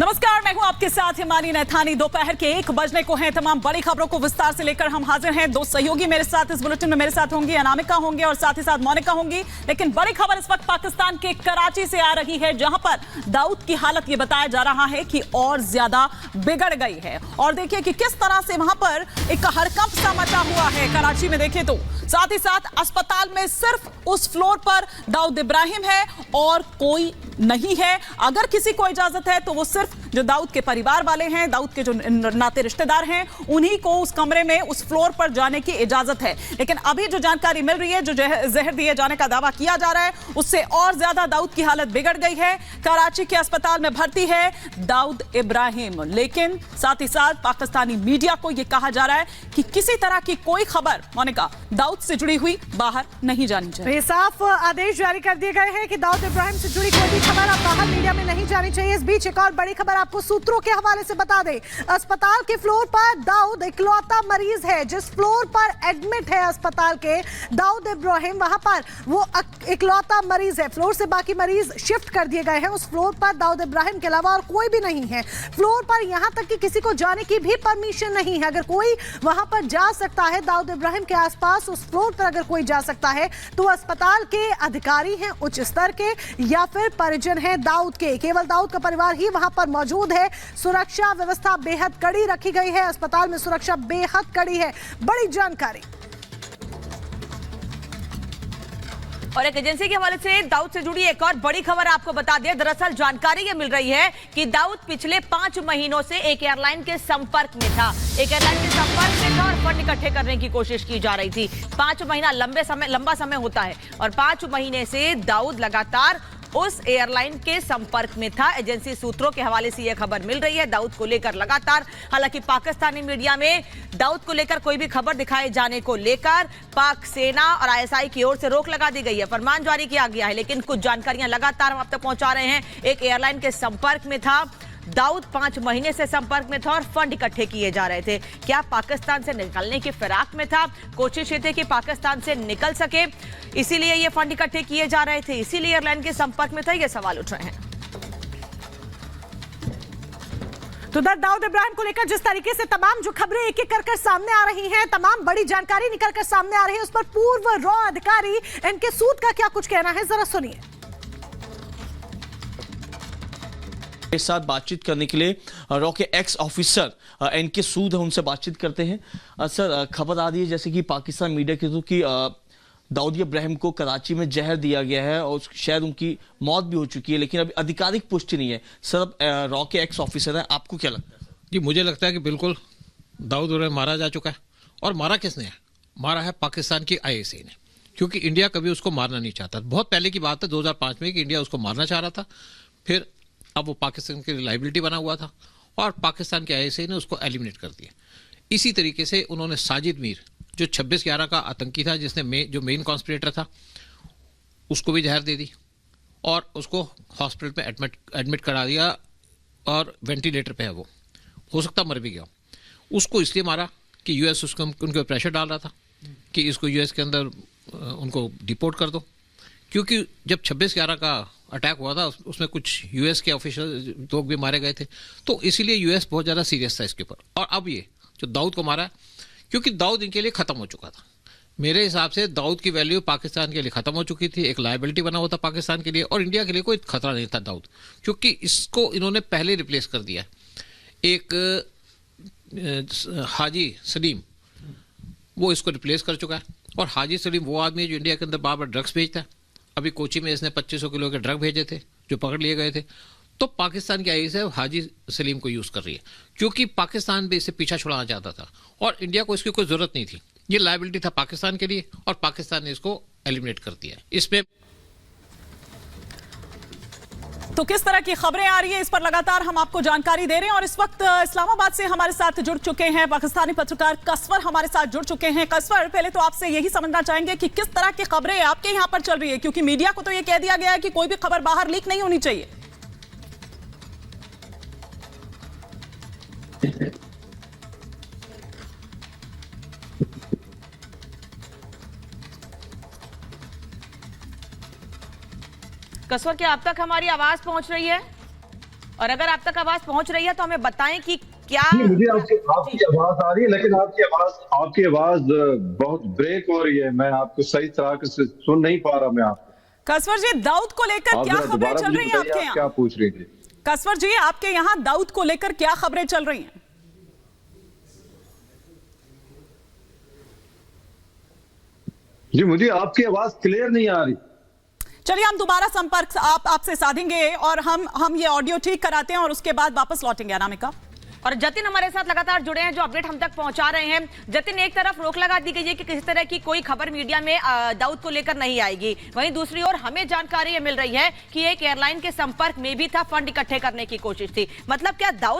नमस्कार, मैं हूं आपके साथ हिमानी नैथानी। दोपहर के 1 बजने को हैं। तमाम बड़ी खबरों को विस्तार से लेकर हम हाजिर हैं। दो सहयोगी मेरे साथ इस बुलेटिन में मेरे साथ होंगी, अनामिका होंगे और साथ ही साथ मोनिका होंगी। लेकिन बड़ी खबर इस वक्त पाकिस्तान के कराची से आ रही है, जहां पर दाऊद की हालत ये बताया जा रहा है कि और ज्यादा बिगड़ गई है। और देखिए कि किस तरह से वहां पर एक हड़कंप सा मचा हुआ है कराची में। देखें तो साथ ही साथ अस्पताल में सिर्फ उस फ्लोर पर दाऊद इब्राहिम है और कोई नहीं है। अगर किसी को इजाजत है तो वो सिर्फ जो दाऊद के परिवार वाले हैं, दाऊद के जो नाते रिश्तेदार हैं, उन्हीं को उस कमरे में, उस फ्लोर पर जाने की इजाजत है। लेकिन अभी जो जानकारी मिल रही है, जो जहर दिए जाने का दावा किया जा रहा है, उससे और ज्यादा दाऊद की हालत बिगड़ गई है। कराची के अस्पताल में भर्ती है दाऊद इब्राहिम। लेकिन साथ ही साथ पाकिस्तानी मीडिया को यह कहा जा रहा है कि किसी तरह की कोई खबर मोनिका दाऊद से जुड़ी हुई बाहर नहीं जानी चाहिए। साफ आदेश जारी कर दिए गए हैं कि दाऊद इब्राहिम से जुड़ी कोई भी खबर अब बाहर मीडिया में नहीं जानी चाहिए। इस बीच एक और बड़ी खबर आपको सूत्रों के हवाले से बता दें। अस्पताल के फ्लोर पर दाऊद इकलौता मरीज है। जिस फ्लोर पर एडमिट है अस्पताल के दाऊद इब्राहिम, वहां पर वो इकलौता मरीज है। फ्लोर से बाकी मरीज शिफ्ट कर दिए गए हैं। उस फ्लोर पर दाऊद इब्राहिम के अलावा और कोई भी नहीं है। फ्लोर पर यहां तक कि किसी को जाने की भी परमिशन नहीं है। अगर कोई वहां पर जा सकता है, दाऊद इब्राहिम के आसपास उस फ्लोर पर अगर कोई जा सकता है, तो अस्पताल के अधिकारी हैं उच्च स्तर के या फिर परिजन हैं दाऊद के। केवल दाऊद का परिवार ही वहां पर मौजूद है। सुरक्षा व्यवस्था बेहद कड़ी रखी गई है। अस्पताल में सुरक्षा बेहद कड़ी है। बड़ी जानकारी और एक एजेंसी के हवाले से दाऊद से जुड़ी एक और बड़ी खबर आपको बता दें। दरअसल जानकारी ये मिल रही है कि दाऊद पिछले 5 महीनों से एक एयरलाइन के संपर्क में था। एक एयरलाइन के संपर्क में था और फंड इकट्ठे करने की कोशिश की जा रही थी। 5 महीना लंबा समय होता है और 5 महीने से दाऊद लगातार उस एयरलाइन के संपर्क में था। एजेंसी सूत्रों के हवाले से यह खबर मिल रही है दाऊद को लेकर लगातार। हालांकि पाकिस्तानी मीडिया में दाऊद को लेकर कोई भी खबर दिखाए जाने को लेकर पाक सेना और आईएसआई की ओर से रोक लगा दी गई है, फरमान जारी किया गया है। लेकिन कुछ जानकारियां लगातार हम आप तक पहुंचा रहे हैं। एक एयरलाइन के संपर्क में था दाऊद, 5 महीने से संपर्क में था और फंड इकट्ठे किए जा रहे थे। क्या पाकिस्तान से निकलने की फिराक में था? कोशिश ये थी कि पाकिस्तान से निकल सके, इसीलिए ये फंड इकट्ठे किए जा रहे थे, इसीलिए एयरलाइन के संपर्क में था। ये सवाल उठ रहे हैं। तो दाऊद इब्राहिम को लेकर जिस तरीके से तमाम जो खबरें एक एक कर सामने आ रही हैं, तमाम बड़ी जानकारी निकल कर सामने आ रही है, उस पर पूर्व रॉ अधिकारी एनके सूद का क्या कुछ कहना है, जरा सुनिए। के साथ बातचीत करने के लिए रॉ के एक्स ऑफिसर एनके सूद है, उनसे बातचीत करते हैं। सर, खबर आ रही है जैसे कि पाकिस्तान मीडिया के थ्रू कि दाऊद इब्राहिम को कराची में जहर दिया गया है और शायद उनकी मौत भी हो चुकी है, लेकिन अभी आधिकारिक पुष्टि नहीं है। सर, रॉ के एक्स ऑफिसर हैं, आपको क्या लगता है? जी, मुझे लगता है कि बिल्कुल दाऊद इब्राहिम मारा जा चुका है। और मारा किसने है? मारा है पाकिस्तान की आईएसआई ने, क्योंकि इंडिया कभी उसको मारना नहीं चाहता। बहुत पहले की बात है 2005 में कि इंडिया उसको मारना चाह रहा था, फिर अब वो पाकिस्तान की लाइबिलिटी बना हुआ था और पाकिस्तान के आईएसआई ने उसको एलिमिनेट कर दिया। इसी तरीके से उन्होंने साजिद मीर, जो 26/11 का आतंकी था, जिसने जो मेन कॉन्स्पिरेटर था, उसको भी जहर दे दी और उसको हॉस्पिटल में एडमिट करा दिया और वेंटिलेटर पे है। वो हो सकता मर भी गया। उसको इसलिए मारा कि यूएस उसको उनके प्रेशर डाल रहा था कि इसको यूएस के अंदर उनको डिपोर्ट कर दो, क्योंकि जब 26/11 का अटैक हुआ था उसमें कुछ यूएस के ऑफिशियल लोग भी मारे गए थे। तो इसीलिए यूएस बहुत ज़्यादा सीरियस था इसके ऊपर। और अब ये जो दाऊद को मारा है, क्योंकि दाऊद इनके लिए ख़त्म हो चुका था। मेरे हिसाब से दाऊद की वैल्यू पाकिस्तान के लिए ख़त्म हो चुकी थी, एक लायबिलिटी बना हुआ था पाकिस्तान के लिए, और इंडिया के लिए कोई खतरा नहीं था दाऊद, क्योंकि इसको इन्होंने पहले रिप्लेस कर दिया। एक हाजी सलीम, वो इसको रिप्लेस कर चुका है। और हाजी सलीम वो आदमी है जो इंडिया के अंदर बार बार ड्रग्स भेजता है। अभी कोची में इसने 2500 किलो के ड्रग भेजे थे जो पकड़ लिए गए थे। तो पाकिस्तान की आईएसआई हाजी सलीम को यूज़ कर रही है, क्योंकि पाकिस्तान भी इससे पीछा छुड़ाना चाहता था और इंडिया को इसकी कोई ज़रूरत नहीं थी। ये लायबिलिटी था पाकिस्तान के लिए और पाकिस्तान ने इसको एलिमिनेट कर दिया। इसमें तो किस तरह की खबरें आ रही है, इस पर लगातार हम आपको जानकारी दे रहे हैं। और इस वक्त इस्लामाबाद से हमारे साथ जुड़ चुके हैं पाकिस्तानी पत्रकार कसवर, हमारे साथ जुड़ चुके हैं। कसवर, पहले तो आपसे यही समझना चाहेंगे कि किस तरह की खबरें आपके यहाँ पर चल रही है, क्योंकि मीडिया को तो ये कह दिया गया है कि कोई भी खबर बाहर लीक नहीं होनी चाहिए। कसवर, क्या अब तक हमारी आवाज पहुंच रही है? और अगर आप तक आवाज पहुंच रही है तो हमें बताएं कि क्या मुझे आपकी आवाज आ रही है, लेकिन आपकी आवाज बहुत ब्रेक हो रही है। मैं आपको सही तरह से सुन नहीं पा रहा। मैं आपको कसवर जी, दाऊद को लेकर क्या खबरें चल रही हैं आपके यहाँ? क्या पूछ रही थी कसवर जी, आपके यहाँ दाऊद को लेकर क्या खबरें चल रही हैं? जी, मुझे आपकी आवाज क्लियर नहीं आ रही। चलिए हम दोबारा संपर्क आपसे साधेंगे और हम ये ऑडियो ठीक कराते हैं और उसके बाद वापस लौटेंगे। अनामिका और जतिन हमारे साथ लगातार जुड़े हैं, जो अपडेट हम तक पहुंचा रहे हैं। जतिन, एक तरफ रोक लगा दी गई है कि किसी तरह की कोई खबर मीडिया में दाऊद को लेकर नहीं आएगी, वहीं दूसरी ओर हमें जानकारी ये मिल रही है कि एक एयरलाइन के संपर्क में भी था, फंड इकट्ठे करने की कोशिश थी। मतलब क्या दाऊद